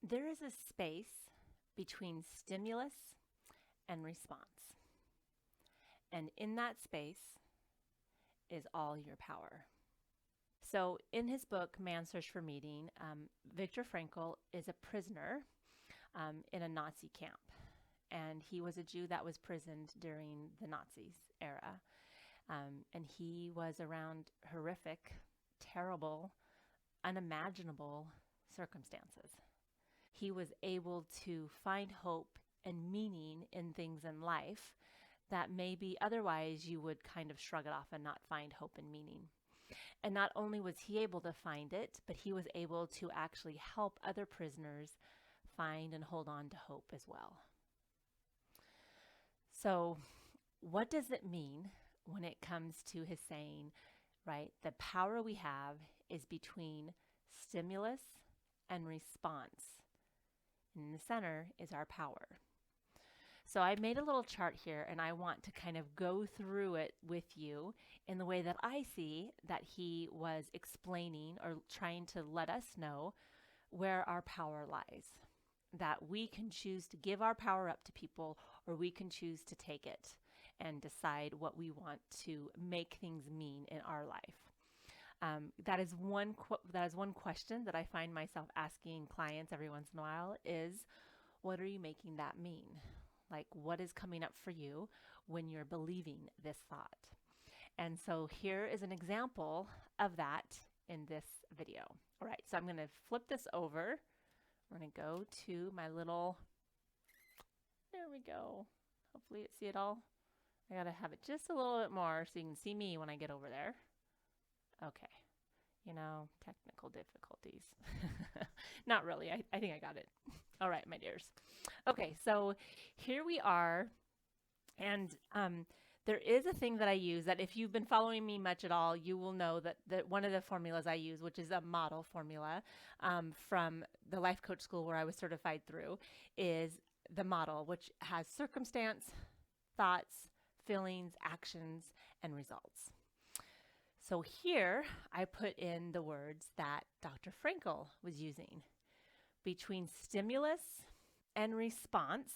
There is a space between stimulus and response. And in that space is all your power. So, in his book, Man's Search for Meaning, Viktor Frankl is a prisoner in a Nazi camp. And he was a Jew that was prisoned during the Nazis era. And he was around horrific, terrible, unimaginable circumstances. He was able to find hope and meaning in things in life that maybe otherwise you would kind of shrug it off and not find hope and meaning. And not only was he able to find it, but he was able to actually help other prisoners find and hold on to hope as well. So, what does it mean when it comes to his saying, right? The power we have is between stimulus and response. And in the center is our power. So I made a little chart here, and I want to kind of go through it with you in the way that I see that he was explaining or trying to let us know where our power lies. That we can choose to give our power up to people, or we can choose to take it and decide what we want to make things mean in our life. That is one question that I find myself asking clients every once in a while is, what are you making that mean? Like, what is coming up for you when you're believing this thought? And so here is an example of that in this video. All right, so I'm going to flip this over. We're going to go to my little, there we go. Hopefully you see it all. I got to have it just a little bit more so you can see me when I get over there. Okay, technical difficulties. Not really, I think I got it. All right, my dears. Okay, so here we are, and there is a thing that I use that if you've been following me much at all, you will know that one of the formulas I use, which is a model formula from the life coach school where I was certified through, is the model, which has circumstance, thoughts, feelings, actions, and results. So here I put in the words that Dr. Frankl was using. Between stimulus and response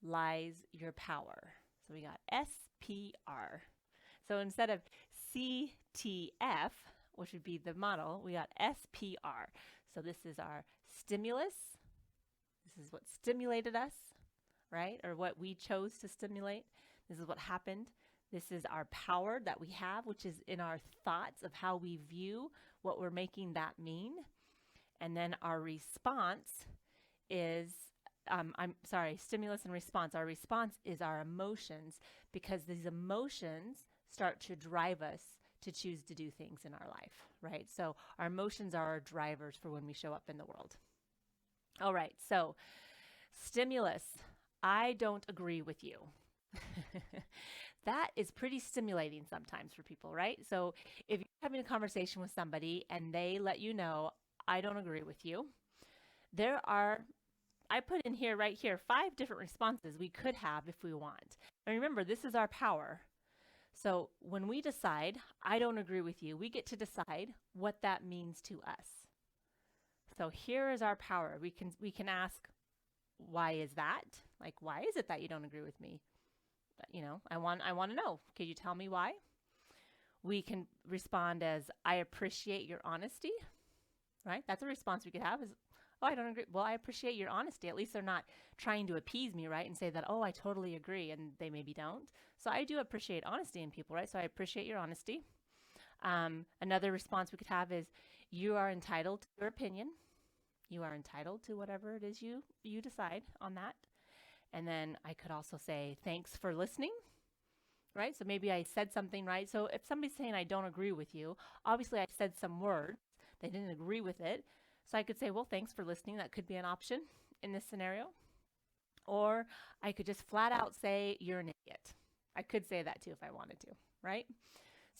lies your power. So we got SPR. So instead of CTF, which would be the model, we got SPR. So this is our stimulus. This is what stimulated us, right? Or what we chose to stimulate. This is what happened. This is our power that we have, which is in our thoughts of how we view what we're making that mean. And then our response is, stimulus and response. Our response is our emotions, because these emotions start to drive us to choose to do things in our life, right? So our emotions are our drivers for when we show up in the world. All right, so stimulus. I don't agree with you. That is pretty stimulating sometimes for people, right? So if you're having a conversation with somebody and they let you know, I don't agree with you, I put in here, right here, 5 different responses we could have if we want. And remember, this is our power. So when we decide, I don't agree with you, we get to decide what that means to us. So here is our power. We can ask, why is that? Like, why is it that you don't agree with me? I want to know. Could you tell me why? We can respond as, I appreciate your honesty, right? That's a response we could have is, oh, I don't agree. Well, I appreciate your honesty. At least they're not trying to appease me, right? And say that, oh, I totally agree, and they maybe don't. So I do appreciate honesty in people, right? So I appreciate your honesty. Another response we could have is, you are entitled to your opinion. You are entitled to whatever it is you decide on that. And then I could also say, thanks for listening, right? So maybe I said something, right? So if somebody's saying I don't agree with you, obviously I said some words. They didn't agree with it. So I could say, well, thanks for listening. That could be an option in this scenario. Or I could just flat out say, you're an idiot. I could say that too if I wanted to, right?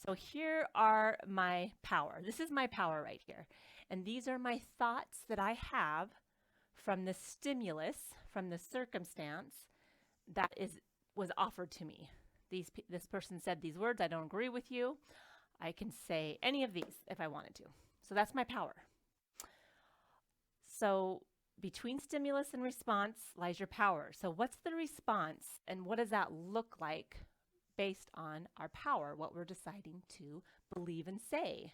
So here are my power. This is my power right here. And these are my thoughts that I have from the stimulus, from the circumstance that was offered to me. This person said these words, I don't agree with you. I can say any of these if I wanted to. So that's my power. So between stimulus and response lies your power. So, what's the response and what does that look like based on our power, what we're deciding to believe and say?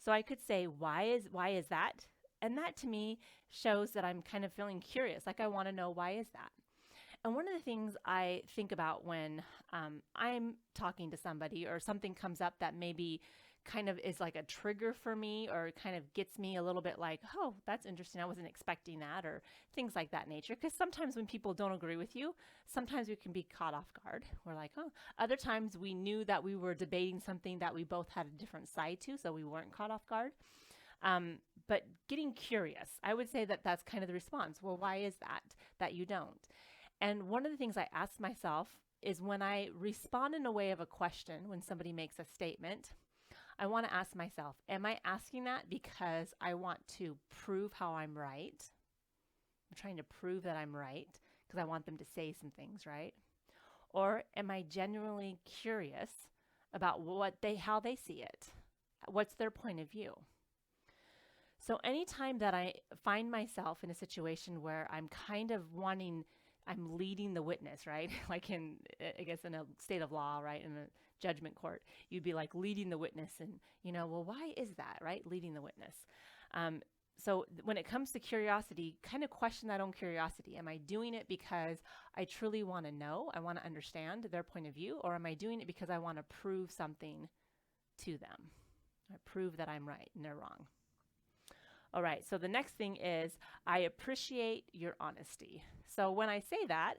So, I could say, why is that? And that to me shows that I'm kind of feeling curious, like I want to know why is that? And one of the things I think about when I'm talking to somebody or something comes up that maybe kind of is like a trigger for me or kind of gets me a little bit like, oh, that's interesting. I wasn't expecting that, or things like that nature. Because sometimes when people don't agree with you, sometimes we can be caught off guard. We're like, oh, other times we knew that we were debating something that we both had a different side to, so we weren't caught off guard. But getting curious, I would say that that's kind of the response. Well, why is that you don't? And one of the things I ask myself is when I respond in a way of a question, when somebody makes a statement, I want to ask myself, am I asking that because I want to prove how I'm right? I'm trying to prove that I'm right because I want them to say some things, right? Or am I genuinely curious about how they see it? What's their point of view? So anytime that I find myself in a situation where I'm kind of I'm leading the witness, right? Like I guess in a state of law, right? In a judgment court, you'd be like leading the witness and, well, why is that, right? Leading the witness. So when it comes to curiosity, kind of question that own curiosity. Am I doing it because I truly want to know, I want to understand their point of view, or am I doing it because I want to prove something to them? I prove that I'm right and they're wrong. All right, so the next thing is I appreciate your honesty. So when I say that,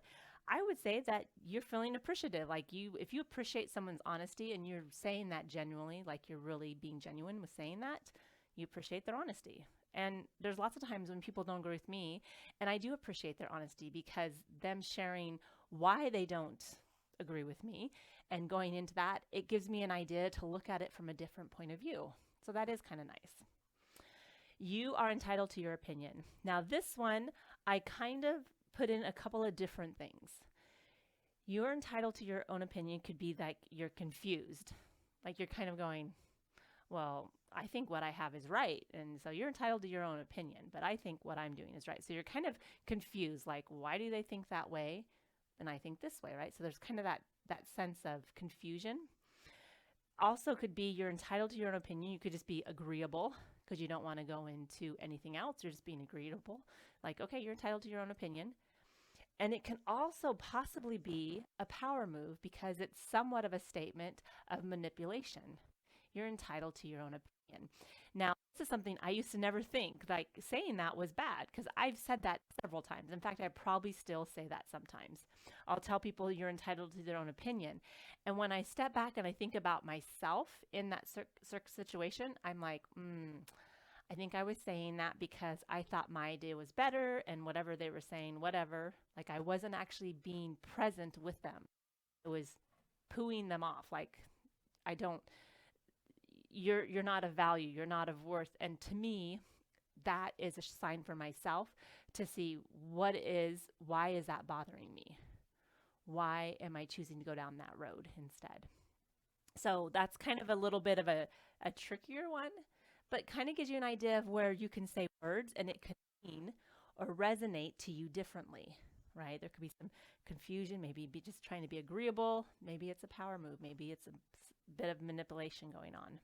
I would say that you're feeling appreciative. Like if you appreciate someone's honesty and you're saying that genuinely, like you're really being genuine with saying that, you appreciate their honesty. And there's lots of times when people don't agree with me, and I do appreciate their honesty because them sharing why they don't agree with me and going into that, it gives me an idea to look at it from a different point of view. So that is kind of nice. You are entitled to your opinion. Now, this one, I kind of put in a couple of different things. You're entitled to your own opinion could be like you're confused. Like you're kind of going, well, I think what I have is right. And so you're entitled to your own opinion, but I think what I'm doing is right. So you're kind of confused. Like, why do they think that way? And I think this way, right? So there's kind of that sense of confusion. Also could be you're entitled to your own opinion. You could just be agreeable because you don't want to go into anything else. You're just being agreeable. Like, okay, you're entitled to your own opinion. And it can also possibly be a power move because it's somewhat of a statement of manipulation. You're entitled to your own opinion. Now, this is something I used to never think, like saying that was bad because I've said that several times. In fact, I probably still say that sometimes. I'll tell people you're entitled to their own opinion. And when I step back and I think about myself in that situation, I'm like, I think I was saying that because I thought my idea was better and whatever they were saying, whatever. Like I wasn't actually being present with them. It was pooing them off. Like I don't, you're not of value, you're not of worth. And to me, that is a sign for myself to see why is that bothering me? Why am I choosing to go down that road instead? So that's kind of a little bit of a trickier one, but kind of gives you an idea of where you can say words and it can mean or resonate to you differently, right? There could be some confusion, maybe be just trying to be agreeable. Maybe it's a power move. Maybe it's a bit of manipulation going on.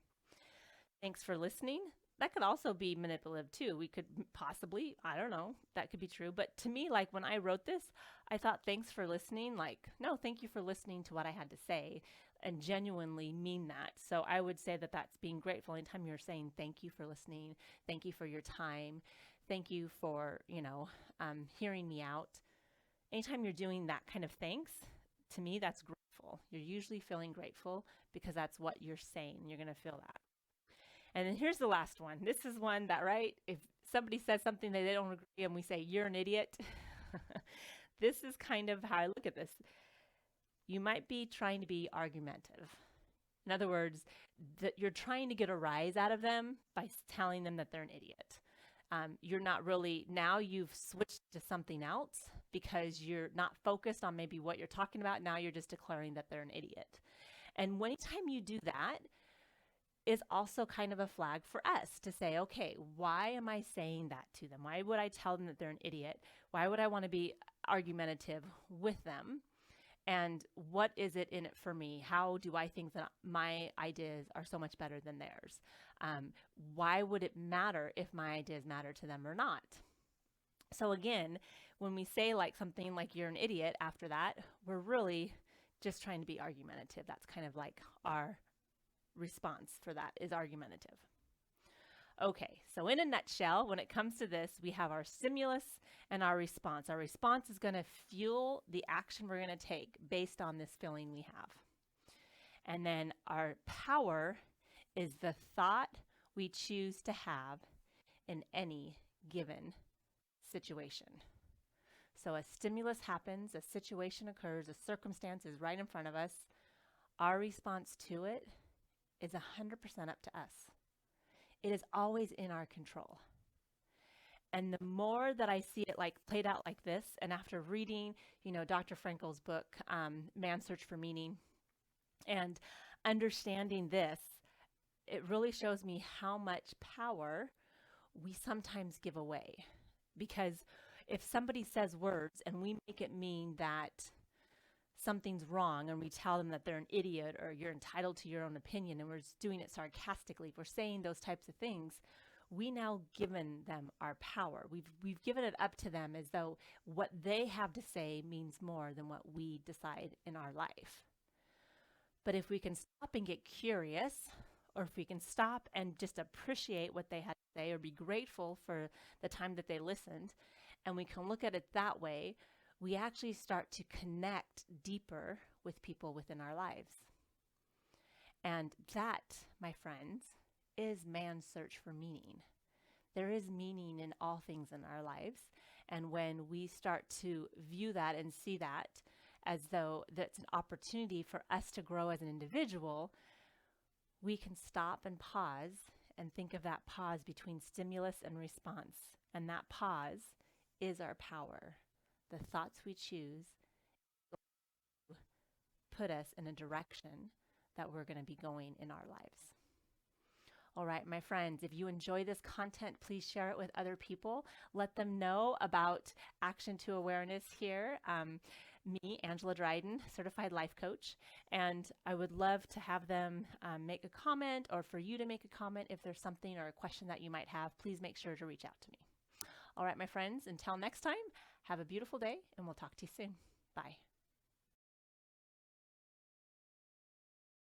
Thanks for listening. That could also be manipulative too. We could possibly, I don't know, that could be true. But to me, like when I wrote this, I thought, thanks for listening. Like, no, thank you for listening to what I had to say and genuinely mean that. So I would say that that's being grateful. Anytime you're saying thank you for listening, thank you for your time, thank you for, hearing me out. Anytime you're doing that kind of thanks, to me, that's grateful. You're usually feeling grateful because that's what you're saying. You're going to feel that. And then here's the last one. This is one that, right, if somebody says something that they don't agree and we say, you're an idiot, this is kind of how I look at this. You might be trying to be argumentative. In other words, that you're trying to get a rise out of them by telling them that they're an idiot. You're not really, now you've switched to something else because you're not focused on maybe what you're talking about. Now you're just declaring that they're an idiot. And anytime you do that, is also kind of a flag for us to say, okay, why am I saying that to them? Why would I tell them that they're an idiot? Why would I want to be argumentative with them? And what is it in it for me? How do I think that my ideas are so much better than theirs? Why would it matter if my ideas matter to them or not? So again, when we say like something like you're an idiot after that, we're really just trying to be argumentative. That's kind of like our response for that is argumentative. Okay, so in a nutshell, when it comes to this, we have our stimulus and our response. Our response is going to fuel the action we're going to take based on this feeling we have. And then our power is the thought we choose to have in any given situation. So a stimulus happens, a situation occurs, a circumstance is right in front of us. Our response to it is 100% up to us. It is always in our control. And the more that I see it like played out like this, and after reading, Dr. Frankl's book, Man's Search for Meaning, and understanding this, it really shows me how much power we sometimes give away. Because if somebody says words and we make it mean that something's wrong and we tell them that they're an idiot or you're entitled to your own opinion and we're just doing it sarcastically, if we're saying those types of things, we now given them our power. We've given it up to them as though what they have to say means more than what we decide in our life. But if we can stop and get curious, or if we can stop and just appreciate what they had to say or be grateful for the time that they listened, and we can look at it that way, we actually start to connect deeper with people within our lives. And that, my friends, is man's search for meaning. There is meaning in all things in our lives. And when we start to view that and see that as though that's an opportunity for us to grow as an individual, we can stop and pause and think of that pause between stimulus and response. And that pause is our power. The thoughts we choose put us in a direction that we're going to be going in our lives. All right, my friends, if you enjoy this content, please share it with other people. Let them know about Action to Awareness here. Me, Angela Dryden, certified life coach, and I would love to have them make a comment, or for you to make a comment if there's something or a question that you might have. Please make sure to reach out to me. All right, my friends, until next time, have a beautiful day, and we'll talk to you soon. Bye.